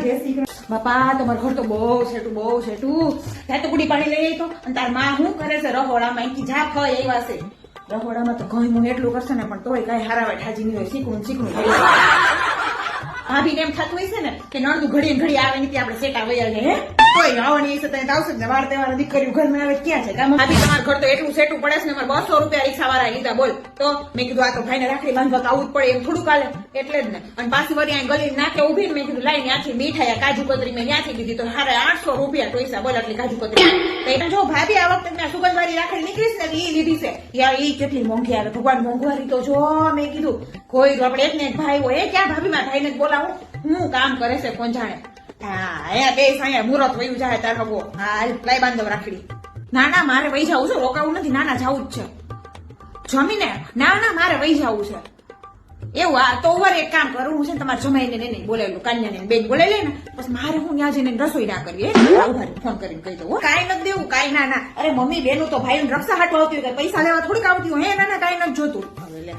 જય શ્રી કૃષ્ણ. બાપા તમારું ઘર તો બહુ છેટું ત્યાં તો બુડી પાણી લઈ આવી તો અને તાર માં શું કરે છે રહોડામાં અહીંથી જા ખય એવા છે રહોડામાં તો ઘઉં હું એટલું કરશે ને પણ તોય કઈ હારાવે ઠાજી નહીં હોય શીખવું ભાભીને એમ થતું હોય છે ને કે નણદું ઘડી આવે ને આપણે સેટા વયા જાય હે કોઈ આવવાની છે ત્યાં આવશે ને વાર તહેવાર દીકરીઓ ઘરમાં આવે ક્યાં છે ભાભી તમારું ઘર તો એટલું સેટું પડે છે ને અમારે 200 રૂપિયા રિક્ષા વાળા લીધા બોલ તો મેં કીધું આ તો ભાઈને રાખડી બાંધવા તો આવું જ પડે એમ થોડું કાલે એટલે જ ને અને પાછી વળી અહીં ગલી નાકે ઉભી મેં કીધું લાઈ ત્યાંથી મીઠાઈ કાજુ કતરી મેં ત્યાંથી લીધી તો હારે 800 રૂપિયા પૈસા બોલ આટલી કાજુ કતરી જો ભાભી આ વખતે મેં સુગંધવાળી રાખડી નીકળીશ ને એ લીધી છે યાર ઈ કેટલી મોંઘી આવે ભગવાન મોંઘવારી તો જો મેં કીધું કોઈ આપણે એક ને એક ભાઈ હોય ક્યાં ભાભી માં ભાઈને જ બોલાવું હું કામ કરે છે કોણ જાણે હા બે અહીંયા મુહૂર્ત વયું જાય તાર હગો હા લાઈ બાંધવ રાખડી ના મારે વહી જવું છે રોકાવું નથી ના જવું જ છે જમીને ના મારે વહી જવું છે એવું આ તો ઓવર એક કામ કરું હું છે ને તમારે જમાઈને નહીં બોલેલું કન્યાને બેન બોલે લે ને પછી મારે હું ત્યાં જઈને રસોઈ ના કરવી ફોન કરીને કહી દઉં કાંઈ નથી દેવું કાંઈ ના અરે મમ્મી બેનું તો ભાઈ રક્ષા હાટો આવતી હોય પૈસા લેવા થોડીક આવતી હોય હે ના કાંઈ નથી જોતું હવે લે